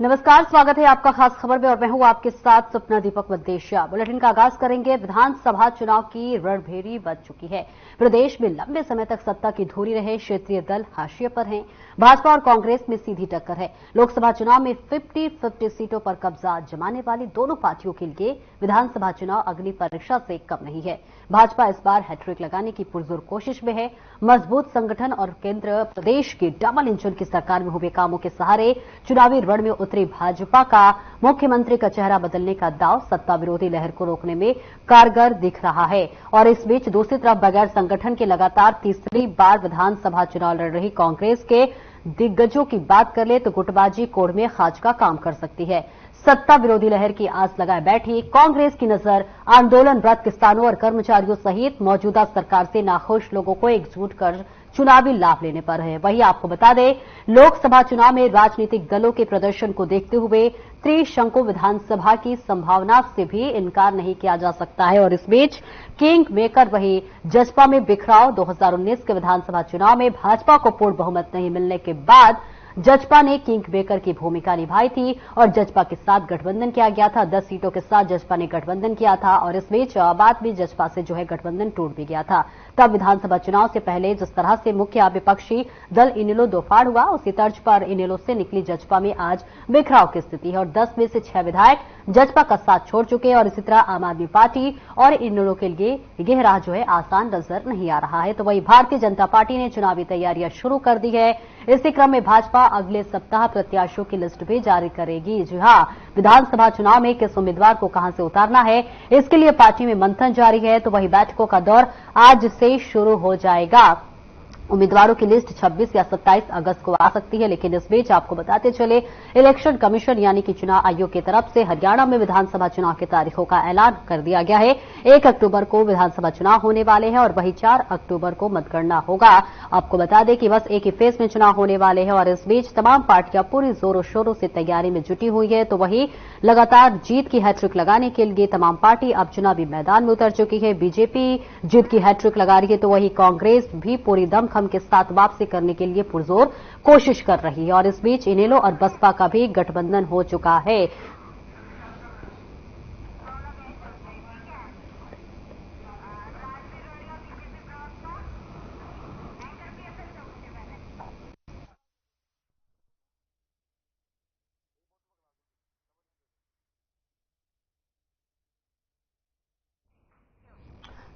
नमस्कार, स्वागत है आपका खास खबर में और मैं हूं आपके साथ सपना दीपक मद्देशिया। बुलेटिन का आगाज करेंगे। विधानसभा चुनाव की रणभेरी बज चुकी है। प्रदेश में लंबे समय तक सत्ता की धूरी रहे क्षेत्रीय दल हाशिए पर हैं। भाजपा और कांग्रेस में सीधी टक्कर है। लोकसभा चुनाव में 50-50 सीटों पर कब्जा जमाने वाली दोनों पार्टियों के लिए विधानसभा चुनाव अग्नि परीक्षा से कम नहीं है। भाजपा इस बार हैट्रिक लगाने की पुरजोर कोशिश में है। मजबूत संगठन और केंद्र प्रदेश की डबल इंजन की सरकार में हुए कामों के सहारे चुनावी रण में उतरी भाजपा का मुख्यमंत्री का चेहरा बदलने का दांव सत्ता विरोधी लहर को रोकने में कारगर दिख रहा है। और इस बीच दूसरी तरफ बगैर संगठन के लगातार तीसरी बार विधानसभा चुनाव लड़ रही कांग्रेस के दिग्गजों की बात कर ले तो गुटबाजी कोड़ में खाज का काम कर सकती है। सत्ता विरोधी लहर की आस लगाए बैठी कांग्रेस की नजर आंदोलनरत किसानों और कर्मचारियों सहित मौजूदा सरकार से नाखुश लोगों को एकजुट कर चुनावी लाभ लेने पर है। वहीं आपको बता दें, लोकसभा चुनाव में राजनीतिक दलों के प्रदर्शन को देखते हुए त्रिशंकु विधानसभा की संभावना से भी इनकार नहीं किया जा सकता है। और इस बीच किंग मेकर वही जसपा में बिखराव। 2019 के विधानसभा चुनाव में भाजपा को पूर्ण बहुमत नहीं मिलने के बाद जसपा ने किंग मेकर की भूमिका निभाई थी और जसपा के साथ गठबंधन किया गया था। 10 सीटों के साथ जसपा ने गठबंधन किया था और इस बीच बाद में जसपा से जो है गठबंधन टूट भी गया था। तब विधानसभा चुनाव से पहले जिस तरह से मुख्य विपक्षी दल इनेलो दो फाड़ हुआ, उसी तर्ज पर इनेलो से निकली जसपा में आज बिखराव की स्थिति है और 10 में से 6 विधायक जसपा का साथ छोड़ चुके हैं। और इसी तरह आम आदमी पार्टी और इनेलो के लिए यह राह जो है आसान नजर नहीं आ रहा है। तो वही भारतीय जनता पार्टी ने चुनावी तैयारियां शुरू कर दी है। इसी क्रम में भाजपा अगले सप्ताह प्रत्याशियों की लिस्ट भी जारी करेगी। जी हां, विधानसभा चुनाव में किस उम्मीदवार को कहां से उतारना है, इसके लिए पार्टी में मंथन जारी है। तो वही बैठकों का दौर आज से शुरू हो जाएगा। उम्मीदवारों की लिस्ट 26 या 27 अगस्त को आ सकती है। लेकिन इस बीच आपको बताते चले, इलेक्शन कमीशन यानी कि चुनाव आयोग की तरफ से हरियाणा में विधानसभा चुनाव की तारीखों का ऐलान कर दिया गया है। 1 अक्टूबर को विधानसभा चुनाव होने वाले हैं और वहीं 4 अक्टूबर को मतगणना होगा। आपको बता दें कि बस एक ही फेज में चुनाव होने वाले हैं और इस बीच तमाम पार्टियां पूरी जोरों शोरों से तैयारी में जुटी हुई है। तो वहीं लगातार जीत की हैट्रिक लगाने के लिए तमाम पार्टी अब चुनावी मैदान में उतर चुकी है। बीजेपी जीत की हैट्रिक लगा रही है तो वहीं कांग्रेस भी पूरी दमखम के साथ वापसी करने के लिए पुरजोर कोशिश कर रही है। और इस बीच इनेलो और बसपा का भी गठबंधन हो चुका है।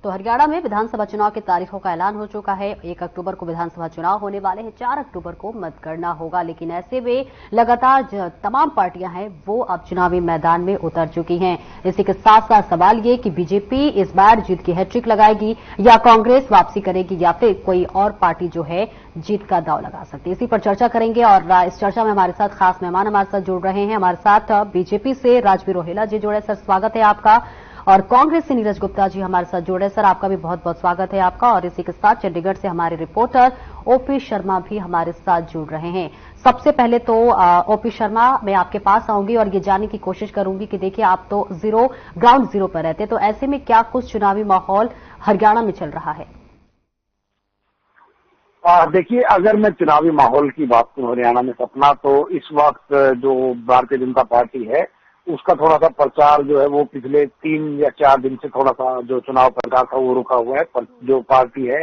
तो हरियाणा में विधानसभा चुनाव की तारीखों का ऐलान हो चुका है। 1 अक्टूबर को विधानसभा चुनाव होने वाले हैं, 4 अक्टूबर को मतगणना होगा। लेकिन ऐसे में लगातार तमाम पार्टियां हैं वो अब चुनावी मैदान में उतर चुकी हैं। इसी के साथ साथ सवाल ये कि बीजेपी इस बार जीत की हैट्रिक लगाएगी या कांग्रेस वापसी करेगी या फिर कोई और पार्टी जो है जीत का दांव लगा सकती है। इसी पर चर्चा करेंगे और इस चर्चा में हमारे साथ खास मेहमान हमारे साथ जुड़ रहे हैं। हमारे साथ बीजेपी से राजवीर रोहेला जी जुड़े। सर, स्वागत है आपका। और कांग्रेस से नीरज गुप्ता जी हमारे साथ जुड़े। सर, आपका भी बहुत बहुत स्वागत है आपका। और इसी के साथ चंडीगढ़ से हमारे रिपोर्टर ओपी शर्मा भी हमारे साथ जुड़ रहे हैं। सबसे पहले तो ओपी शर्मा, मैं आपके पास आऊंगी और ये जानने की कोशिश करूंगी कि देखिए, आप तो ग्राउंड जीरो पर रहते, तो ऐसे में क्या कुछ चुनावी माहौल हरियाणा में चल रहा है? देखिए, अगर मैं चुनावी माहौल की बात करूं हरियाणा में सपना, तो इस वक्त जो भारतीय जनता पार्टी है उसका थोड़ा सा प्रचार जो है वो पिछले 3 या 4 दिन से थोड़ा सा जो चुनाव प्रचार था वो रुका हुआ है। पर जो पार्टी है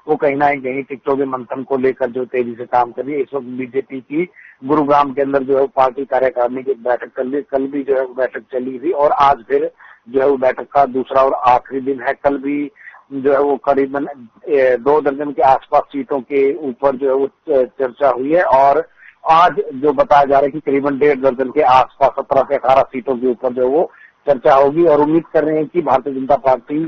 वो कहीं ना कहीं टिकटों के मंथन को लेकर जो तेजी से काम कर रही है। इस वक्त बीजेपी की गुरुग्राम के अंदर जो है पार्टी कार्यकारिणी की बैठक चल रही, कल भी जो है वो बैठक चली थी और आज फिर जो है वो बैठक का दूसरा और आखिरी दिन है। कल भी जो है वो करीबन 2 दर्जन के आसपास सीटों के ऊपर जो है वो चर्चा हुई है और आज जो बताया जा रहा है कि करीबन 1.5 दर्जन के आसपास 17 से 18 सीटों के ऊपर जो वो चर्चा होगी। और उम्मीद कर रहे हैं कि भारतीय जनता पार्टी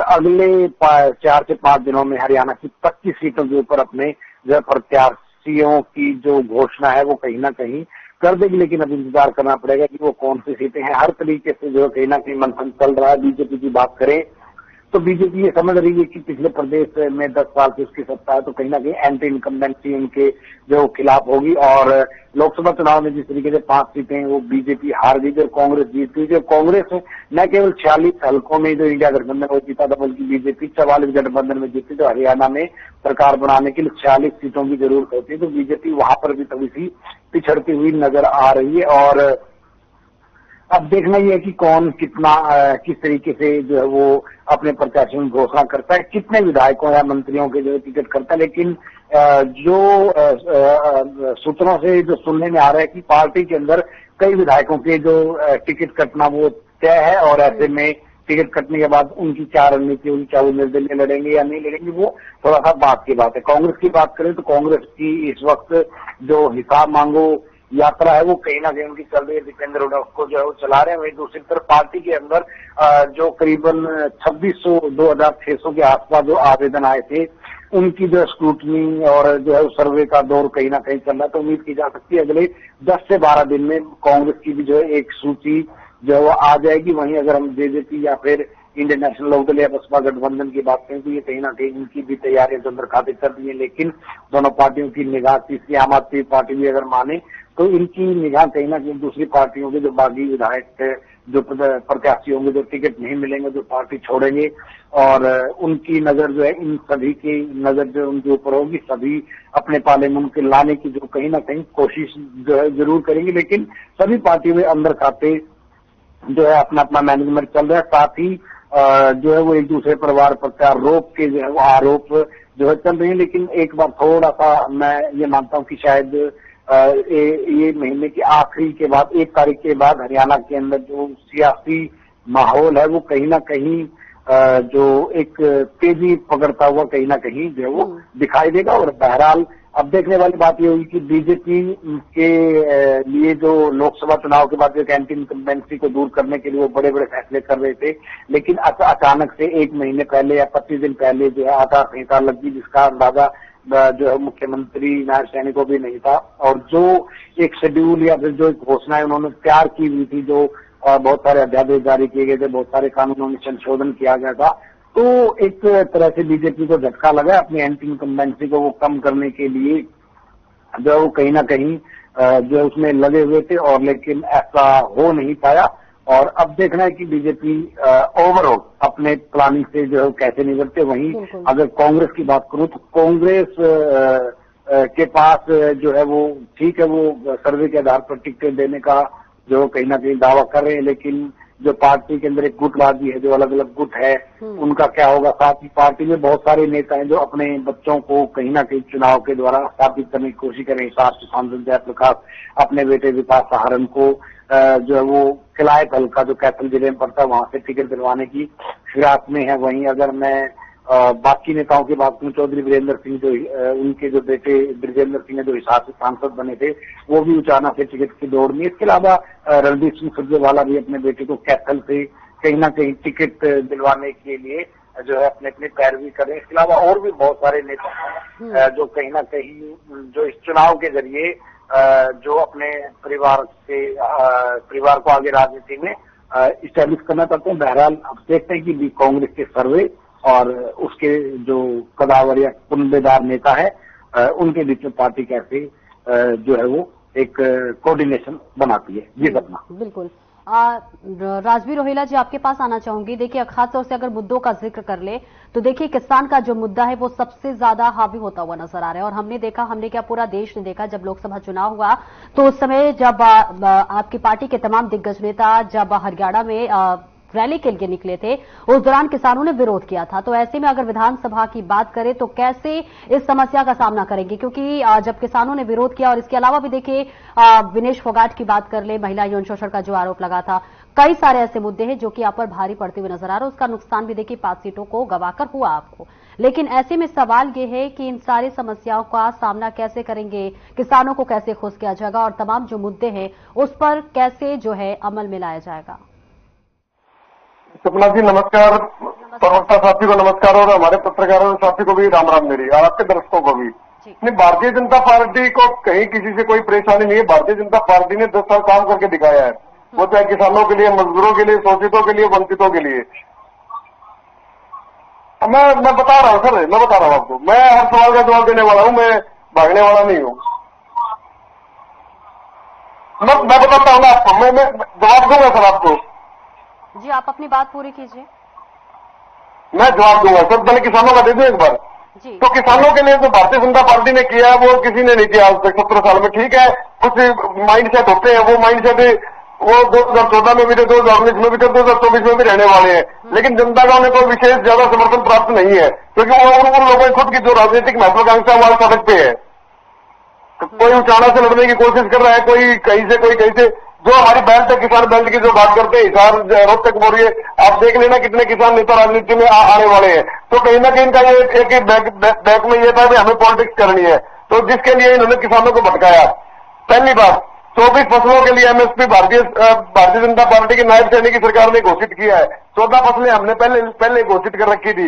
अगले 4 से 5 दिनों में हरियाणा की 25 सीटों के ऊपर अपने जो प्रत्याशियों की जो घोषणा है वो कहीं ना कहीं कर देगी। लेकिन अब इंतजार करना पड़ेगा कि वो कौन सी सीटें हैं। हर तरीके से जो कहीं ना कहीं मंथन चल रहा है। बीजेपी की बात करें तो बीजेपी ये समझ रही है कि पिछले प्रदेश में 10 साल से उसकी सत्ता है, तो कहीं ना कहीं एंटी इनकम्बेंसी उनके जो खिलाफ होगी। और लोकसभा चुनाव में जिस तरीके से 5 सीटें वो बीजेपी हार गई और कांग्रेस जीत गई, जो कांग्रेस न केवल 46 हल्कों में जो इंडिया गठबंधन वो जीता था, बल्कि बीजेपी 44 गठबंधन में जीती। तो हरियाणा में सरकार बनाने के लिए 46 सीटों की जरूरत होती है, तो बीजेपी वहां पर भी थोड़ी सी पिछड़ती हुई नजर आ रही है। और अब देखना ये है कि कौन कितना किस तरीके से जो है वो अपने प्रत्याशियों की घोषणा करता है, कितने विधायकों या मंत्रियों के जो टिकट करता है। लेकिन जो सूत्रों से जो सुनने में आ रहा है कि पार्टी के अंदर कई विधायकों के जो टिकट कटना वो तय है, और ऐसे में टिकट कटने के बाद उनकी क्या रणनीति होगी, क्या वो निर्दलीय लड़ेंगे या नहीं लड़ेंगे, वो थोड़ा सा बात की बात है। कांग्रेस की बात करें तो कांग्रेस की इस वक्त जो हिसाब मांगो यात्रा है वो कहीं ना कहीं उनकी चल रही है। दीपेंद्र हुड्डा उसको जो है वो चला रहे हैं। वहीं दूसरी तरफ पार्टी के अंदर जो करीबन 2600-2600 के आसपास जो आवेदन आए थे, उनकी जो स्क्रूटनी और जो है सर्वे का दौर कहीं ना कहीं चल रहा है। तो उम्मीद की जा सकती है अगले 10 से 12 दिन में कांग्रेस की भी जो है एक सूची जो है वो आ जाएगी। वहीं अगर हम जेजेपी या फिर इंडियन नेशनल लोकदल या बसपा गठबंधन की बात करें तो ये कहीं ना कहीं इनकी भी तैयारियां चंद्र खाते कर दी है। लेकिन दोनों पार्टियों की निगाह, तीसरी आम आदमी पार्टी भी अगर माने तो इनकी निगाह कहीं ना कहीं दूसरी पार्टियों के जो बागी विधायक जो प्रत्याशी होंगे, जो टिकट नहीं मिलेंगे, जो पार्टी छोड़ेंगे, और उनकी नजर जो है इन सभी की नजर जो उनके ऊपर होगी। सभी अपने पाले में उनके लाने की जो कहीं ना कहीं कोशिश जो है जरूर करेंगे। लेकिन सभी पार्टियों में अंदर खाते जो है अपना अपना मैनेजमेंट चल रहा है। साथ ही जो है वो एक दूसरे पर वार प्रत्यारोप के जो है वो आरोप जो है चल रहे हैं। लेकिन एक बार थोड़ा सा मैं ये मानता हूँ कि शायद ये महीने की आखिरी के बाद 1 तारीख के बाद हरियाणा के अंदर जो सियासी माहौल है वो कहीं ना कहीं जो एक तेजी पकड़ता हुआ कहीं ना कहीं जो है वो दिखाई देगा। और बहरहाल अब देखने वाली बात ये होगी कि बीजेपी के लिए जो लोकसभा चुनाव के बाद जो एंटी इनकम्बेंसी को दूर करने के लिए वो बड़े बड़े फैसले कर रहे थे, लेकिन अचानक से 1 महीने पहले या 25 दिन पहले जो है आचार संहिता लग गई, जिसका अंदाजा जो है मुख्यमंत्री नारायण सैनी को भी नहीं था। और जो एक शेड्यूल या फिर जो एक घोषणाएं उन्होंने तैयार की हुई थी, जो बहुत सारे अध्यादेश जारी किए गए थे, बहुत सारे कानूनों में संशोधन किया गया था, तो एक तरह से बीजेपी को झटका लगा। अपनी एंटी इनकम्बेंसी को वो कम करने के लिए जो वो कहीं ना कहीं जो है उसमें लगे हुए थे, और लेकिन ऐसा हो नहीं पाया। और अब देखना है कि बीजेपी ओवरऑल अपने प्लानिंग से जो है कैसे निकलते। वहीं अगर कांग्रेस की बात करूं तो कांग्रेस के पास जो है वो ठीक है, वो सर्वे के आधार पर टिकट देने का जो कहीं ना कहीं दावा कर रहे हैं। लेकिन जो पार्टी के अंदर एक गुटबाजी है, जो अलग अलग गुट है, उनका क्या होगा। साथ ही पार्टी में बहुत सारे नेता हैं जो अपने बच्चों को कहीं ना कहीं चुनाव के द्वारा स्थापित करने की कोशिश करें। हिसाब से सांसद जयप्रकाश अपने बेटे विकास सहारण को जो है वो किलायत हल्का जो कैथल जिले में पड़ता है वहां से टिकट दिलवाने की फिराक में है। वहीं अगर मैं बाकी नेताओं की बात करूं, चौधरी वीरेंद्र सिंह जो उनके जो बेटे ब्रजेंद्र सिंह है जो हिसाब से सांसद बने थे, वो भी उचाना से टिकट की दौड़ में। इसके अलावा रणदीप सिंह सुरजेवाला भी अपने बेटे को कैथल से कहीं ना कहीं टिकट दिलवाने के लिए जो है अपने अपने पैरवी कर रहे हैं। इसके अलावा और भी बहुत सारे नेता हैं जो कहीं ना कहीं जो इस चुनाव के जरिए जो अपने परिवार को आगे राजनीति में इस्टेब्लिश करना चाहते हैं। बहरहाल अब देखते हैं कि कांग्रेस के सर्वे और उसके जो कदावर या कुंभेदार नेता है उनके बीच में पार्टी कैसे जो है वो एक कोऑर्डिनेशन बनाती है। जी सपना। बिल्कुल। राजवीर रोहिला जी, आपके पास आना चाहूंगी। देखिए, खास तौर से अगर मुद्दों का जिक्र कर ले तो देखिए किसान का जो मुद्दा है वो सबसे ज्यादा हावी होता हुआ नजर आ रहा है। और हमने क्या पूरा देश ने देखा, जब लोकसभा चुनाव हुआ तो उस समय जब आपकी पार्टी के तमाम दिग्गज नेता जब हरियाणा में रैली के लिए निकले थे, उस दौरान किसानों ने विरोध किया था। तो ऐसे में अगर विधानसभा की बात करें तो कैसे इस समस्या का सामना करेंगे, क्योंकि जब किसानों ने विरोध किया, और इसके अलावा भी देखिए विनेश फोगाट की बात कर ले, महिला यौन शोषण का जो आरोप लगा था, कई सारे ऐसे मुद्दे हैं जो कि आप पर भारी पड़ते हुए नजर आ रहे हैं। उसका नुकसान भी देखिए 5 सीटों को गवाकर हुआ आपको। लेकिन ऐसे में सवाल ये है कि इन सारी समस्याओं का सामना कैसे करेंगे, किसानों को कैसे खुश किया जाएगा, और तमाम जो मुद्दे हैं उस पर कैसे जो है अमल में लाया जाएगा। सपना जी नमस्कार, प्रवक्ता साथी को नमस्कार, और हमारे पत्रकारों साथी को भी राम राम मेरी, और आपके दर्शकों को भी। नहीं, भारतीय जनता पार्टी को कहीं किसी से कोई परेशानी नहीं है। भारतीय जनता पार्टी ने 10 साल काम करके दिखाया है, वो चाहे किसानों के लिए, मजदूरों के लिए, शोषितों के लिए, वंचितों के लिए। मैं बता रहा हूँ सर, मैं बता रहा हूँ आपको, मैं हर सवाल का जवाब देने वाला हूँ, मैं भागने वाला नहीं हूँ। मैं बताता हूँ ना आपको, मैं जवाब दूंगा सर आपको। जी, आप अपनी बात पूरी कीजिए। मैं जवाब दूंगा सर, पहले किसानों का दे दूं एक बार। जी। तो किसानों के लिए जो भारतीय जनता पार्टी ने किया वो किसी ने नहीं किया आज तक 17 साल में। ठीक है, कुछ माइंड सेट होते हैं, वो माइंड सेट वो 2014 में भी थे, 2019 में भी थे, 2024 में भी रहने वाले हैं, लेकिन जनता का उन्हें कोई विशेष ज्यादा समर्थन प्राप्त नहीं है, क्योंकि वो उन लोगों की खुद की जो राजनीतिक महत्वाकांक्षा वो सड़क पे है। कोई उचाना से लड़ने की कोशिश कर रहा है, कोई कहीं से कोई कहीं से। जो हमारी बेल्ट है, किसान बेल्ट की जो बात करते हैं, हिसार रोहतक बोरिए, आप देख लेना कितने किसान नेता राजनीति में आने वाले हैं। तो कहीं ना कहीं इनका ये एक बैक में ये था कि हमें पॉलिटिक्स करनी है, तो जिसके लिए इन्होंने किसानों को भटकाया। पहली बात, 24 फसलों के लिए एमएसपी भारतीय जनता पार्टी की नायब सैनिक की सरकार ने घोषित किया है। 14 फसलें हमने पहले घोषित कर रखी थी,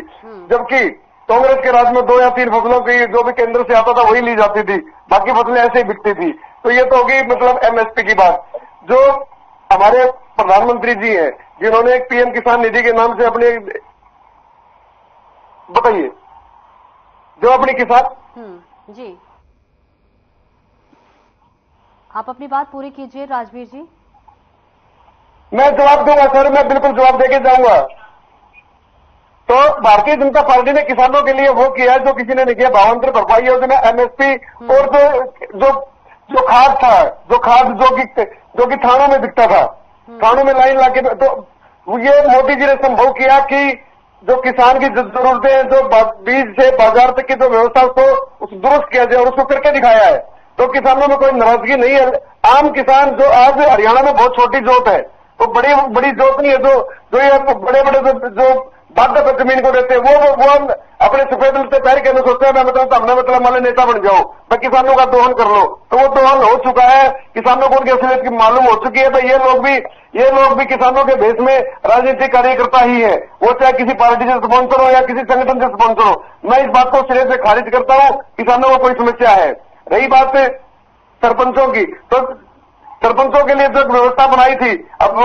जबकि कांग्रेस के राज में 2 या 3 फसलों की जो भी केंद्र से आता था वही ली जाती थी, बाकी फसलें ऐसे ही बिकती थी। तो ये तो होगी मतलब एमएसपी की बात। जो हमारे प्रधानमंत्री जी हैं, जिन्होंने एक पीएम किसान निधि के नाम से अपने, बताइए, जो अपनी किसान जी, आप अपनी बात पूरी कीजिए राजवीर जी। मैं जवाब दूंगा सर, मैं बिल्कुल जवाब देके जाऊंगा। तो भारतीय जनता पार्टी ने किसानों के लिए वो किया जो किसी ने नहीं किया, भावांतर भरपाई योजना, एमएसपी, और जो खाद था, जो कि थानों में बिकता था, थानों में लाइन लाके, तो ये मोदी जी ने संभव किया कि जो किसान की जरूरतें हैं, जो बीज से बाजार तक की जो व्यवस्था उसको दुरुस्त किया जाए, और उसको करके दिखाया है। तो किसानों में कोई नाराजगी नहीं है। आम किसान जो आज हरियाणा में बहुत छोटी जोत है, तो बड़ी जोत नहीं है, जो ये बड़े जो बाध्य जमीन को देते हैं, वो अपने सफेद से पैर के अंदर सोचते हैं मैं मतलब हमने मतलब मान नेता बन जाओ, मैं किसानों का दोहन कर लो। तो वो दोहन हो चुका है, किसानों को उनकी असलियत की मालूम हो चुकी है। तो ये लोग भी किसानों के देश में राजनीतिक कार्यकर्ता ही है, वो चाहे किसी पार्टी से स्पॉन्सर हो या किसी संगठन से स्पॉन्सर हो। मैं इस बात को सिरे से खारिज करता हूँ, किसानों को कोई समस्या है। रही बात सरपंचों की, तो सरपंचों के लिए जो व्यवस्था बनाई थी, अब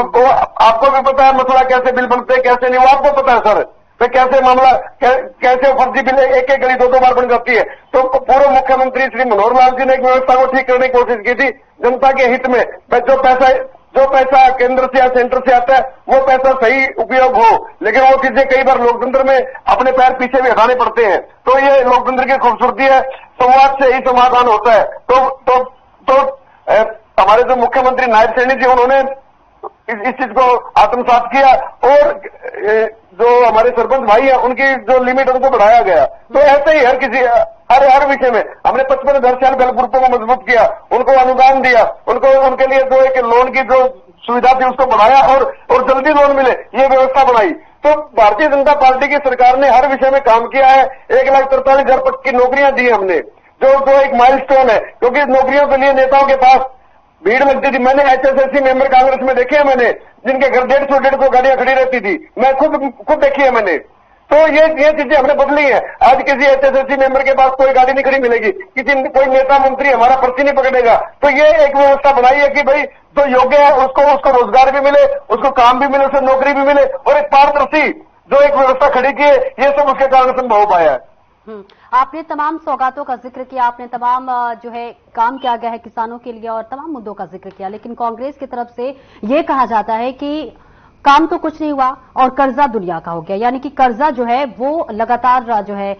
आपको भी पता है मसला कैसे बिल बनते हैं, कैसे नहीं, वो आपको पता है सर। तो कैसे मामला कैसे फर्जी बिल एक गली 2 बार बन जाती है। तो पूर्व मुख्यमंत्री श्री मनोहर लाल जी ने एक व्यवस्था को ठीक करने की कोशिश की थी जनता के हित में। जो पैसा केंद्र से या सेंटर से आता है वो पैसा सही उपयोग हो, लेकिन वो चीजें कई बार लोकतंत्र में अपने पैर पीछे भी हटाने पड़ते हैं। तो ये लोकतंत्र की खूबसूरती है, संवाद से ही समाधान होता है। तो हमारे जो मुख्यमंत्री नायब सैनिक जी, उन्होंने इस चीज को आत्मसात किया, और जो हमारे सरपंच भाई हैं उनकी जो लिमिट उनको बढ़ाया गया। तो ऐसे ही हर विषय में हमने 55,000 सेल्फ हेल्प ग्रुपों को मजबूत किया, उनको अनुदान दिया, उनके लिए जो एक लोन की जो सुविधा थी उसको बढ़ाया, और जल्दी लोन मिले ये व्यवस्था बनाई। तो भारतीय जनता पार्टी की सरकार ने हर विषय में काम किया है। 1,43,000 पक्की नौकरियां दी हमने, जो एक माइलस्टोन है, क्योंकि नौकरियों के लिए नेताओं के पास भीड़ लगती थी। मैंने HSSC मेंबर कांग्रेस में देखे हैं, मैंने जिनके घर 150 गाड़ियां खड़ी रहती थी, मैं खुद देखी है मैंने। तो ये चीजें हमने बदली है। आज किसी HSSC मेंबर के पास कोई गाड़ी नहीं खड़ी मिलेगी, कोई नेता मंत्री हमारा पर्ची नहीं पकड़ेगा। तो ये एक व्यवस्था बनाई है कि भाई जो योग्य है उसको रोजगार भी मिले, उसको काम भी मिले, उसे नौकरी भी मिले, और एक पारदर्शी जो एक व्यवस्था खड़ी की है, ये सब उसके कारण संभव हो पाया है। आपने तमाम सौगातों का जिक्र किया, आपने तमाम जो है काम किया गया है किसानों के लिए और तमाम मुद्दों का जिक्र किया, लेकिन कांग्रेस की तरफ से ये कहा जाता है कि काम तो कुछ नहीं हुआ और कर्जा दुनिया का हो गया। यानी कि कर्जा जो है वो लगातार जो है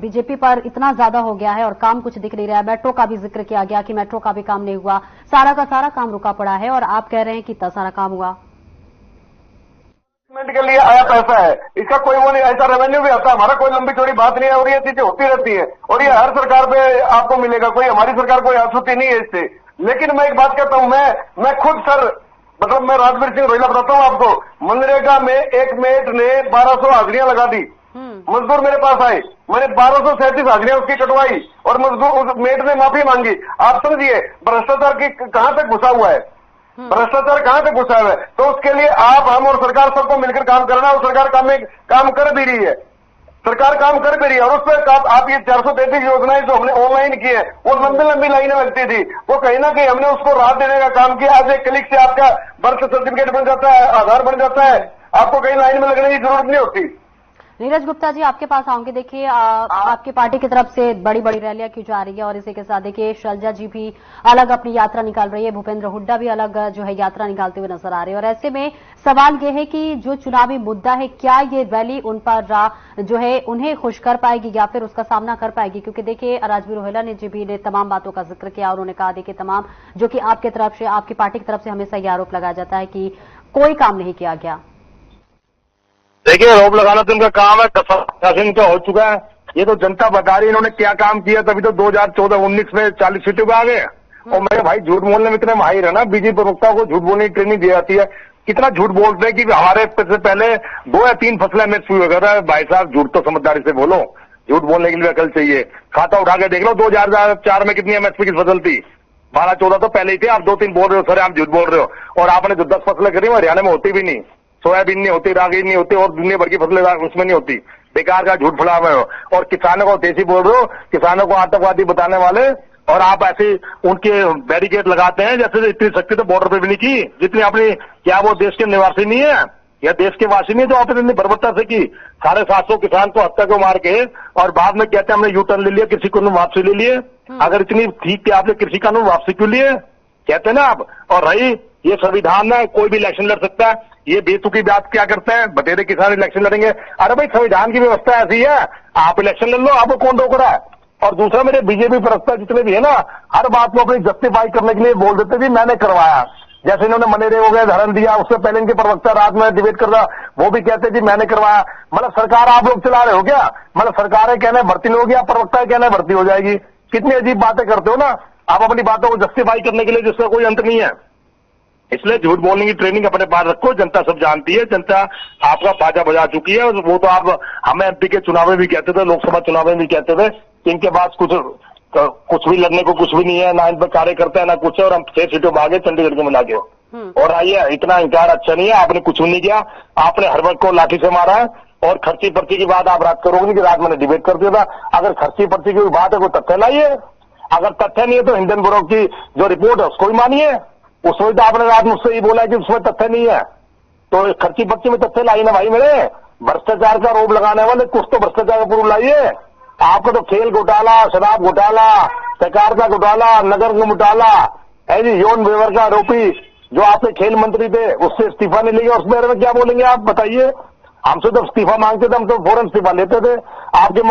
बीजेपी पर इतना ज्यादा हो गया है और काम कुछ दिख नहीं रहा है। मेट्रो का भी जिक्र किया गया कि मेट्रो का भी काम नहीं हुआ, सारा का सारा काम रुका पड़ा है, और आप कह रहे हैं कि इतना सारा काम हुआ। के लिए आया पैसा है, इसका कोई वो नहीं, ऐसा रेवेन्यू भी आता है, हमारा कोई लंबी चौड़ी बात नहीं है, और ये चीजें होती रहती है, और ये हर सरकार पे आपको मिलेगा, कोई हमारी सरकार कोई आछूती नहीं है इससे। लेकिन मैं एक बात कहता हूं, मैं खुद सर, मतलब मैं राजवीर सिंह रोहिला बताता हूं आपको, मनरेगा में एक मेट ने 1200 हाजिरियां लगा दी, मजदूर मेरे पास आए, मैंने 1237 हाजिरियां उसकी कटवाई, और मजदूर उस मेट ने माफी मांगी। आप समझिए भ्रष्टाचार की कहां तक घुसा हुआ है, भ्रष्टाचार कहां तक घुसा हुआ है। तो उसके लिए आप, हम और सरकार सबको मिलकर काम करना, और सरकार काम कर भी रही है, सरकार काम कर भी रही है। और उस पर आप ये 433 योजनाएं जो हमने ऑनलाइन की है, वो लंबी लाइनें लगती थी, वो कहीं ना कहीं हमने उसको राहत देने का काम किया। आज एक क्लिक से आपका बर्थ सर्टिफिकेट बन जाता है, आधार बन जाता है, आपको कहीं लाइन में लगने की जरूरत नहीं होती। नीरज गुप्ता जी, आपके पास आऊंगे। देखिए, आपकी पार्टी की तरफ से बड़ी बड़ी रैलियां की जा रही है और इसी के साथ देखिए शैलजा जी भी अलग अपनी यात्रा निकाल रही है, भूपेंद्र हुड्डा भी अलग जो है यात्रा निकालते हुए नजर आ रहे हैं। और ऐसे में सवाल यह है कि जो चुनावी मुद्दा है, क्या ये रैली उन पर जो है उन्हें खुश कर पाएगी या फिर उसका सामना कर पाएगी? क्योंकि देखिए राजवीर रोहेला ने जी भी ने तमाम बातों का जिक्र किया। उन्होंने कहा देखिए तमाम जो कि आपकी तरफ से, आपकी पार्टी की तरफ से हमेशा ये आरोप लगाया जाता है कि कोई काम नहीं किया गया। देखिए, आरोप लगाना तो उनका काम है, शासन का हो चुका है। ये तो जनता बता रही है इन्होंने क्या काम किया, तभी तो 2014-19 में 40 सीटों पे आ गए। और मेरे भाई झूठ बोलने में इतने माहिर है ना, बीजेपी प्रवक्ताओं को झूठ बोलने की ट्रेनिंग दी जाती है। कितना झूठ बोलते हैं कि हमारे से पहले 2 या 3 फसलें एमएसपी वगैरह। भाई साहब, झूठ तो समझदारी से बोलो, झूठ बोलने के लिए अकल चाहिए। खाता उठा के देख लो, 2004 में कितनी एमएसपी की फसल थी? 12-14 तो पहले ही थे। आप 2-3 बोल रहे हो, सर आप झूठ बोल रहे हो। और आपने जो 10 फसलें करी हरियाणा में होती भी नहीं, सोयाबीन नहीं होती, रागी नहीं होती और दुनिया भर की फसलें उसमें नहीं होती। बेकार का झूठ फैला रहे हो और किसानों को देसी बोल रहे हो, किसानों को आतंकवादी बताने वाले। और आप ऐसे उनके बैरिकेड लगाते हैं जैसे इतनी शक्ति तो बॉर्डर पे भी नहीं की जितनी अपनी। क्या वो देश के निवासी नहीं है या देश के वासी नहीं है जो आपने इतनी बर्बरता से की? 750 किसान को हत्या को मार के और बाद में कहते हैं हमने यू टर्न ले लिया, कृषि कानून वापसी ले लिए। अगर इतनी ठीक थी आपने कृषि कानून वापसी क्यों लिए, कहते हैं ना आप। और रही ये संविधान है, कोई भी इलेक्शन लड़ सकता है। ये बेतुकी बात क्या करते हैं, बतेरे किसान इलेक्शन लड़ेंगे। अरे भाई, संविधान की व्यवस्था ऐसी है, आप इलेक्शन लड़ लो, आपको कौन रोक रहा है? और दूसरा, मेरे बीजेपी प्रवक्ता जितने भी है ना, हर बात को अपनी जस्टिफाई करने के लिए बोल देते भी मैंने करवाया। जैसे इन्होंने मनेरे हो गए धरन दिया, उससे पहले इनके प्रवक्ता रात में डिबेट कर रहा, वो भी कहते जी मैंने करवाया। मतलब सरकार आप लोग चला रहे हो क्या? मतलब सरकारें कहने भर्ती नहीं होगी, आप प्रवक्ता कहने भर्ती हो जाएगी। कितनी अजीब बातें करते हो ना आप अपनी बातों को जस्टिफाई करने के लिए, जिसका कोई अंत नहीं है। इसलिए झूठ बोलने की ट्रेनिंग अपने पास रखो। जनता सब जानती है, जनता आपका बाजा बजा चुकी है। वो तो आप हमें एमपी के चुनाव में भी कहते थे, लोकसभा चुनाव में भी कहते थे कि इनके पास कुछ भी लड़ने को कुछ भी नहीं है, ना इन पर कार्य करता है ना कुछ है। और हम 6 सीटों में आगे चंडीगढ़ के मिला के। और आइए, इतना इंकार अच्छा नहीं है, आपने कुछ नहीं किया। आपने हर वक्त को लाठी से मारा है। और खर्ची पर्ची की बात आप रात करोगे कि रात मैंने डिबेट कर दिया था। अगर खर्ची पर्ची की बात है, कोई तथ्य लाइए। अगर तथ्य नहीं है तो हिंडनबर्ग की जो रिपोर्ट है उसको ही मानिए। उसमें तो आपने रात मुझसे ही बोला कि उसमें तथ्य नहीं है, तो खर्ची पर्ची में तथ्य लाई ना भाई। मेरे भ्रष्टाचार का आरोप लगाने वाले कुछ तो भ्रष्टाचार का प्रूफ लाइए। आपको तो खेल घोटाला, शराब घोटाला, सहकारिता घोटाला, नगर निगम घोटाला, ऐसी यौन व्यवहार का आरोपी जो आपके खेल मंत्री थे, उससे इस्तीफा नहीं लिया। उस बारे में क्या बोलेंगे आप बताइए? हमसे तो इस्तीफा मांगते थे, हम तो फौरन इस्तीफा लेते थे। आपके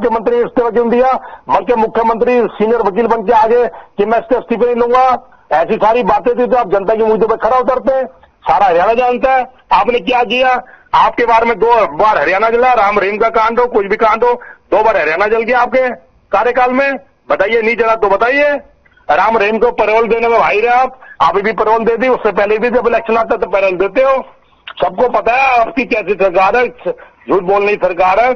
मंत्री ने इस्तीफा क्यों दिया? बल्कि मुख्यमंत्री सीनियर वकील बन के आगे कि मैं इससे इस्तीफा नहीं लूंगा। ऐसी सारी बातें थी तो आप जनता के मुद्दे पर खड़ा उतरते हैं। सारा हरियाणा जानता है आपने क्या किया। आपके बारे में 2 बार हरियाणा जला, राम रहीम का कांड हो, कुछ भी कांड हो, 2 बार हरियाणा जल गया आपके कार्यकाल में। बताइए, नहीं जला तो बताइए। राम रहीम को पैरोल देने में भाई रहे आप, अभी भी पैरोल दे दी, उससे पहले भी जब इलेक्शन आता तो पैरोल देते हो। सबको पता है आपकी कैसी सरकार है, झूठ बोलने की सरकार है।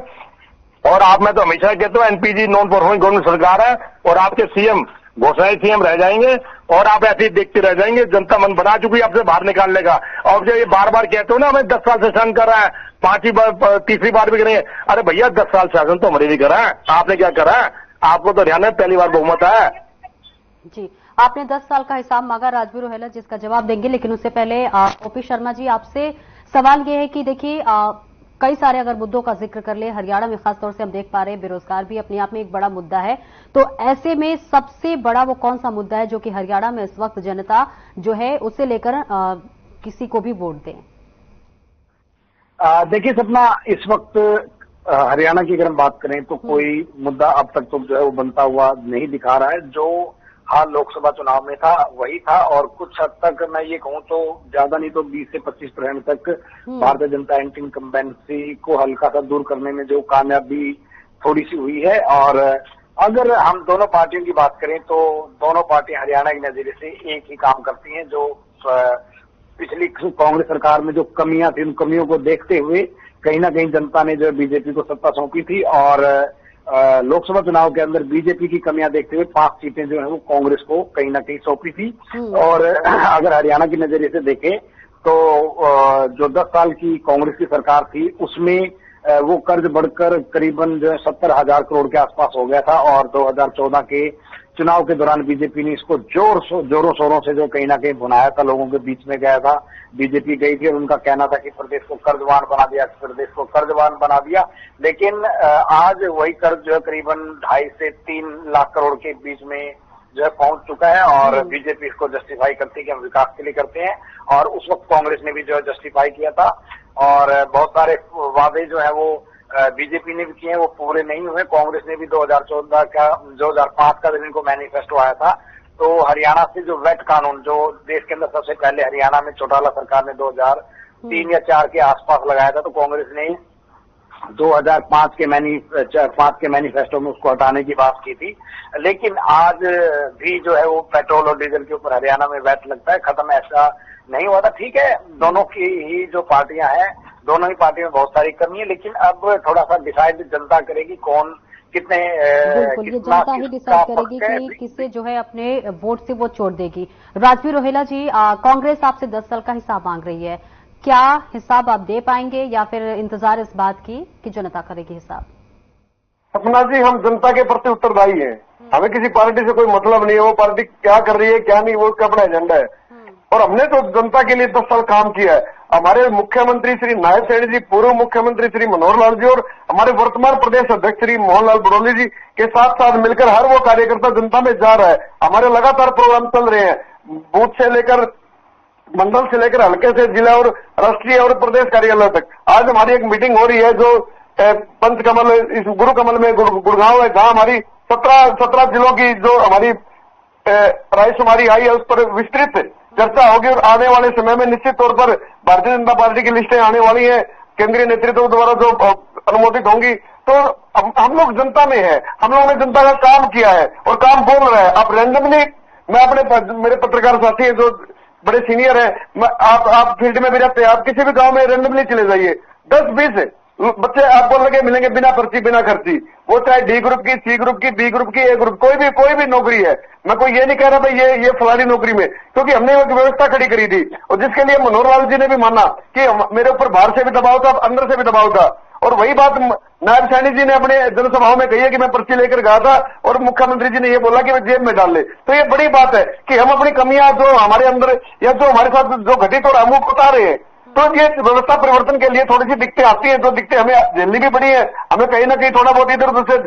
और आप में तो हमेशा कहते हो एनपीजी नॉन परफॉर्मिंग गवर्नमेंट सरकार है। और आपके सीएम घोषणाएं सीएम रह जाएंगे और आप ऐसे ही देखते रह जाएंगे। जनता मन बना चुकी है आपसे बाहर निकालने का। और जो ये बार बार कहते हो ना हमें 10 साल से शासन कर रहा है, 5वीं बार 3री बार भी करेंगे। अरे भैया, 10 साल शासन तो हमारे भी करा है, आपने क्या करा है? आपको तो हरियाणा में पहली बार बहुमत है जी। आपने 10 साल का हिसाब मांगा राजवीर रोहेला, जिसका जवाब देंगे, लेकिन उससे पहले ओपी शर्मा जी, आपसे सवाल ये है कि देखिए कई सारे अगर मुद्दों का जिक्र कर ले, हरियाणा में खासतौर से हम देख पा रहे हैं बेरोजगार भी अपने आप में एक बड़ा मुद्दा है। तो ऐसे में सबसे बड़ा वो कौन सा मुद्दा है जो कि हरियाणा में इस वक्त जनता जो है उसे लेकर किसी को भी वोट दें? देखिए सपना, इस वक्त हरियाणा की अगर हम बात करें तो कोई मुद्दा अब तक तो जो है वो बनता हुआ नहीं दिखा रहा है। जो हाल लोकसभा चुनाव में था वही था। और कुछ हद तक मैं ये कहूं तो ज्यादा नहीं तो 20 से 25% तक भारतीय जनता एंटी इनकम्बेंसी को हल्का सा दूर करने में जो कामयाबी थोड़ी सी हुई है। और अगर हम दोनों पार्टियों की बात करें तो दोनों पार्टियां हरियाणा के नजरिए से एक ही काम करती हैं। जो पिछली कांग्रेस सरकार में जो कमियां थी, उन कमियों को देखते हुए कहीं ना कहीं जनता ने जो बीजेपी को सत्ता सौंपी थी। और लोकसभा चुनाव के अंदर बीजेपी की कमियां देखते हुए 5 सीटें जो है वो कांग्रेस को कहीं ना कहीं सौंपी थी। और अगर हरियाणा की नजरिए से देखें तो जो 10 साल की कांग्रेस की सरकार थी उसमें वो कर्ज बढ़कर करीबन जो है 70,000 करोड़ के आसपास हो गया था। और 2014 के चुनाव के दौरान बीजेपी ने इसको जोरों शोरों से जो कहीं ना कहीं भुनाया था, लोगों के बीच में गया था। बीजेपी गई थी और उनका कहना था कि प्रदेश को कर्जवान बना दिया, प्रदेश को कर्जवान बना दिया। लेकिन आज वही कर्ज जो है करीबन 2.5 से 3 लाख करोड़ के बीच में जो है पहुंच चुका है और बीजेपी इसको जस्टिफाई करती है कि हम विकास के लिए करते हैं। और उस वक्त कांग्रेस ने भी जो है जस्टिफाई किया था और बहुत सारे वादे जो है वो बीजेपी ने भी किए हैं, वो पूरे नहीं हुए। कांग्रेस ने भी 2005 का जब इनको मैनिफेस्टो आया था तो हरियाणा से जो वैट कानून जो देश के अंदर सबसे पहले हरियाणा में चौटाला सरकार ने 2003 या 4 के आसपास लगाया था, तो कांग्रेस ने 2005 के मैनिफेस्टो में उसको हटाने की बात की थी। लेकिन आज भी जो है वो पेट्रोल और डीजल के ऊपर हरियाणा में वैट लगता है, खत्म ऐसा नहीं हुआ था। ठीक है, दोनों की ही जो पार्टियां हैं, दोनों ही पार्टियों में बहुत सारी कमी है, लेकिन अब थोड़ा सा डिसाइड जनता करेगी कौन कितने बिल्कुल, ये जनता ही डिसाइड करेगी कि किसे जो है अपने वोट से वो छोड़ देगी। राजवीर रोहेला जी, कांग्रेस आपसे 10 साल का हिसाब मांग रही है, क्या हिसाब आप दे पाएंगे या फिर इंतजार इस बात की कि जनता करेगी हिसाब? सपना जी, हम जनता के प्रति उत्तरदायी हैं। हमें किसी पार्टी से कोई मतलब नहीं है, वो पार्टी क्या कर रही है क्या नहीं वो उसका अपना एजेंडा है। और हमने तो जनता के लिए 10 साल काम किया है। हमारे मुख्यमंत्री श्री नायब सैनी जी, पूर्व मुख्यमंत्री श्री मनोहर लाल जी और हमारे वर्तमान प्रदेश अध्यक्ष श्री मोहनलाल बड़ौली जी के साथ साथ मिलकर हर वो कार्यकर्ता जनता में जा रहा है। हमारे लगातार प्रोग्राम चल रहे हैं, बूथ से लेकर मंडल से लेकर हल्के से जिला और राष्ट्रीय और प्रदेश कार्यालय तक। आज हमारी एक मीटिंग हो रही है जो पंचकमल इस गुरु कमल में गुड़गांव है, जहां हमारी 17 जिलों की जो हमारी रायशुमारी आई है उस पर विस्तृत चर्चा होगी और आने वाले समय में निश्चित तौर पर भारतीय जनता पार्टी की लिस्टें आने वाली है केंद्रीय नेतृत्व द्वारा जो अनुमोदित होंगी। तो हम लोग जनता में है, हम लोगों ने जनता का काम किया है और काम बोल रहा है। आप रैंडमली, मैं अपने मेरे पत्रकार साथी है जो बड़े सीनियर है, आप फील्ड में भी रहते हैं, आप किसी भी गांव में रैंडमली चले जाइए, 10-20 बच्चे आपको लगे मिलेंगे बिना पर्ची बिना खर्ची, वो चाहे डी ग्रुप की, सी ग्रुप की, बी ग्रुप की, ए ग्रुप, कोई भी नौकरी है। मैं कोई ये नहीं कह रहा भाई ये फलानी नौकरी में, क्योंकि हमने एक व्यवस्था खड़ी करी थी और जिसके लिए मनोहर लाल जी ने भी माना कि मेरे ऊपर बाहर से भी दबाव था, अंदर से भी दबाव था। और वही बात नायब सैनी जी ने अपने जनसभाओं में कही है कि मैं पर्ची लेकर गया था और मुख्यमंत्री जी ने ये बोला कि मैं जेब में डाल ले। तो ये बड़ी बात है कि हम अपनी कमियां जो हमारे अंदर या जो हमारे साथ जो घटित और हम बता रहे हैं। तो ये व्यवस्था परिवर्तन के लिए थोड़ी सी दिक्कतें आती है, जो दिक्कतें हमें झेलनी भी पड़ी है, हमें कहीं ना कहीं थोड़ा बहुत इधर उधर से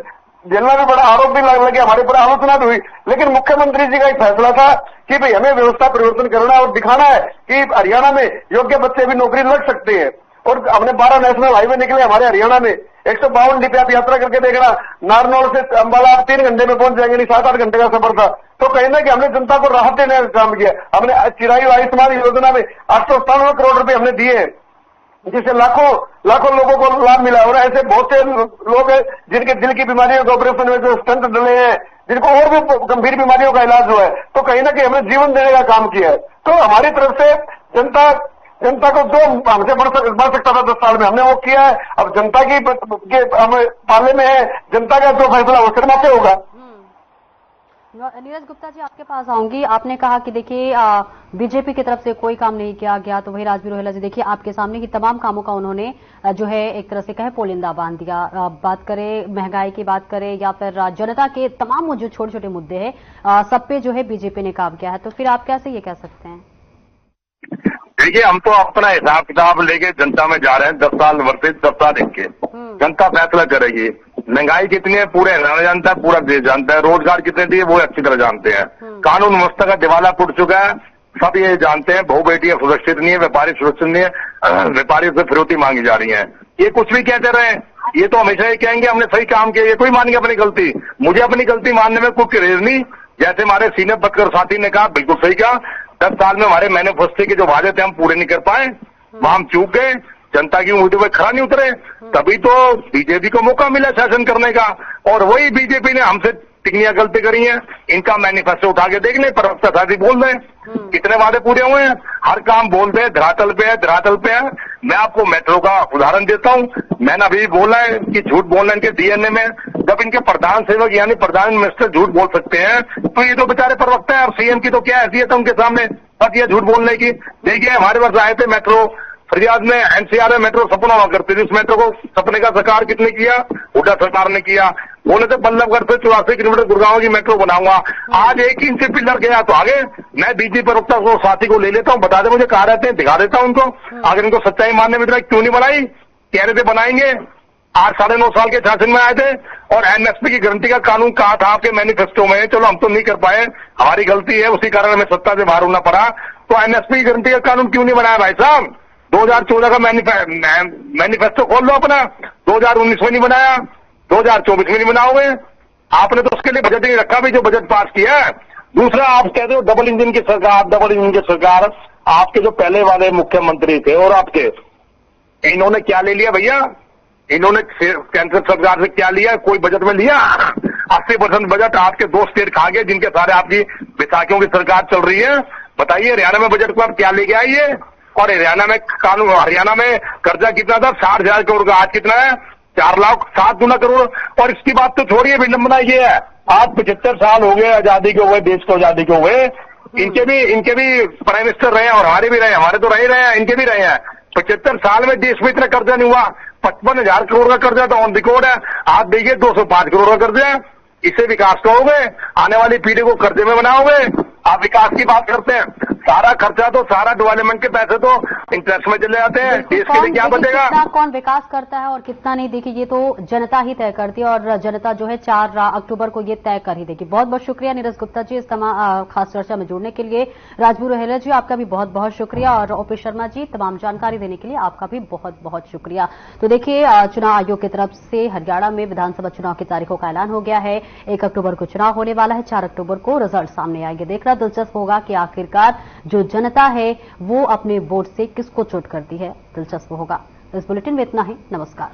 झेलना भी पड़ा, आरोप भी लगे, हमारे ऊपर आलोचना भी हुई। लेकिन मुख्यमंत्री जी का एक फैसला था कि भाई हमें व्यवस्था परिवर्तन करना और दिखाना है कि हरियाणा में योग्य बच्चे भी नौकरी लग सकते हैं। और हमने 12 नेशनल हाईवे निकले हमारे हरियाणा में, 152 डीपी आप यात्रा करके देखना, नारनौल से अंबाला आप 3 घंटे में पहुंच जाएंगे, नहीं 7-8 घंटे का सफर था। तो कहीं ना कि हमने जनता को राहत देने का काम किया। हमने चिरायु आयुष्मान योजना में 897 करोड़ रुपए हमने दिए, जिससे लाखों लोगों को लाभ मिला। और ऐसे बहुत से लोग हैं जिनके दिल की बीमारियों के ऑपरेशन में जो स्टंट डले हैं, जिनको और भी गंभीर बीमारियों का इलाज हुआ है। तो कहीं ना कहीं हमने जीवन देने का काम किया है। तो हमारी तरफ से जनता को जो हमसे बढ़ सकता था 10 साल में, हमने वो किया है। अब जनता की हम पाले में है, जनता का जो फैसला वो शर्मा से होगा। नीरज गुप्ता जी, आपके पास आऊंगी। आपने कहा कि देखिए बीजेपी की तरफ से कोई काम नहीं किया गया, तो वही राजवीर रोहेला जी, देखिए आपके सामने की तमाम कामों का उन्होंने जो है एक तरह से कहे पोलिंदा बांध दिया। बात करें महंगाई की, बात करें या फिर जनता के तमाम जो छोटे छोटे मुद्दे हैं सब पे जो है बीजेपी ने काम किया है, तो फिर आप कैसे ये कह सकते हैं? देखिए, हम तो अपना हिसाब किताब लेके जनता में जा रहे हैं। 10 साल वर्षित सप्ताह देख के जनता फैसला करेगी। महंगाई कितनी है पूरे हरियाणा जानता है, पूरा देश जानता है। रोजगार कितने दिए वो अच्छी तरह जानते हैं। कानून व्यवस्था का दिवाला टूट चुका है, सब ये जानते हैं। बहु बेटियां सुरक्षित नहीं है, व्यापारी सुरक्षित नहीं है, व्यापारियों से फिरौती मांगी जा रही है। ये कुछ भी कहते रहे, ये तो हमेशा ये कहेंगे हमने सही काम किया, ये कोई मानेंगे अपनी गलती। मुझे अपनी गलती मानने में कोई क्रेज नहीं। जैसे हमारे सीनियर पत्रकार साथी ने कहा, बिल्कुल सही कहा, 10 साल में हमारे मैनिफेस्टो के जो वादे थे हम पूरे नहीं कर पाए, वहां हम चूक गए, जनता की उम्मीदों पे खरा नहीं उतरे। तभी तो बीजेपी को मौका मिला शासन करने का, और वही बीजेपी ने हमसे टिकनियां गलती करी हैं। इनका मैनिफेस्टो उठा के देख लें, प्रवक्ता साथी बोल रहे हैं कितने वादे पूरे हुए हैं। हर काम बोल रहे हैं, धरातल पे है। मैं आपको मेट्रो का उदाहरण देता हूं। मैंने अभी बोला है कि झूठ बोलना इनके डीएनए में। जब इनके प्रधान सेवक यानी प्रधान मिनिस्टर झूठ बोल सकते हैं, तो ये तो बेचारे प्रवक्ता है। और सीएम की तो क्या हैसियत है उनके सामने बस ये झूठ बोलने की। देखिए, हमारे पास आए थे मेट्रो फरियाद में, एनसीआर में मेट्रो सपना हुआ करती थी। उस मेट्रो को सपने का साकार किसने किया? हुड्डा सरकार ने किया। बोले थे बल्लभगढ़ से 84 किलोमीटर गुड़गांव की मेट्रो बनाऊंगा। आज 1 इंच से पिलर गया तो आगे। मैं बीजेपी प्रवक्ता को साथी को ले लेता हूँ, बता दे मुझे कहाँ रहते हैं, दिखा देता हूँ उनको। अगर इनको सच्चाई मानने में इतना क्यों नहीं बनाई? कह रहे थे बनाएंगे, आज 9.5 साल के शासन में आए थे। और एमएसपी की गारंटी का कानून कहा था आपके मैनिफेस्टो में, चलो हम तो नहीं कर पाए, हमारी गलती है, उसी कारण हमें सत्ता से बाहर होना पड़ा। तो एमएसपी की गारंटी का कानून क्यों नहीं बनाया भाई साहब? 2014 का मैनिफेस्टो खोल लो अपना, 2019 में नहीं बनाया, 2024 में नहीं बनाओगे। आपने तो उसके लिए बजट नहीं रखा भी जो बजट पास किया है। दूसरा, आप कहते हो डबल इंजन की सरकार, डबल इंजन की सरकार। आपके जो पहले वाले मुख्यमंत्री थे और आपके, इन्होंने क्या ले लिया भैया? इन्होंने केंद्र सरकार से क्या लिया? कोई बजट में लिया? 80% बजट आपके 2 स्टेट खा गए, जिनके सारे आपकी विसाखियों की सरकार चल रही है। बताइए हरियाणा में बजट को आप क्या लेके आइए? और हरियाणा में कानून, हरियाणा में कर्जा कितना था? 60,000 करोड़ का, आज कितना है? 4,07 गुना करोड़। और इसकी बात तो छोड़िए, विडंबना ये है, आज 75 साल हो गए आजादी के हुए, देश को आजादी के हुए। इनके भी प्राइम मिनिस्टर रहे हैं और हमारे भी रहे, हमारे तो रह ही रहे हैं, इनके भी रहे हैं। 75 साल में देश में इतना कर्जा नहीं हुआ। 55,000 करोड़ का कर्जा तो ऑन रिकॉर्ड है। आज देखिए 205 करोड़ का कर्जा है। इसे विकास कहोगे? आने वाली पीढ़ी को कर्जे में बनाओगे? आप विकास की बात करते हैं, सारा खर्चा तो, सारा डेवलपमेंट के पैसे तो इंटरेस्ट में चले जाते हैं। देश के लिए क्या बचेगा? कितना कौन विकास करता है और कितना नहीं, देखिए ये तो जनता ही तय करती है, और जनता जो है 4 अक्टूबर को ये तय कर ही देगी। बहुत बहुत शुक्रिया नीरज गुप्ता जी, इस खास चर्चा में जुड़ने के लिए। राजबू रोहेला जी, आपका भी बहुत बहुत शुक्रिया, और ओपी शर्मा जी, तमाम जानकारी देने के लिए आपका भी बहुत बहुत शुक्रिया। तो देखिए, चुनाव आयोग की तरफ से हरियाणा में विधानसभा चुनाव की तारीखों का ऐलान हो गया है। 1 अक्टूबर को चुनाव होने वाला है, 4 अक्टूबर को रिजल्ट सामने आएंगे। देखना दिलचस्प होगा कि आखिरकार जो जनता है वो अपने वोट से किसको चोट करती है, दिलचस्प होगा। इस बुलेटिन में इतना ही। नमस्कार।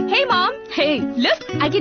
Hey mom, hey, look, I can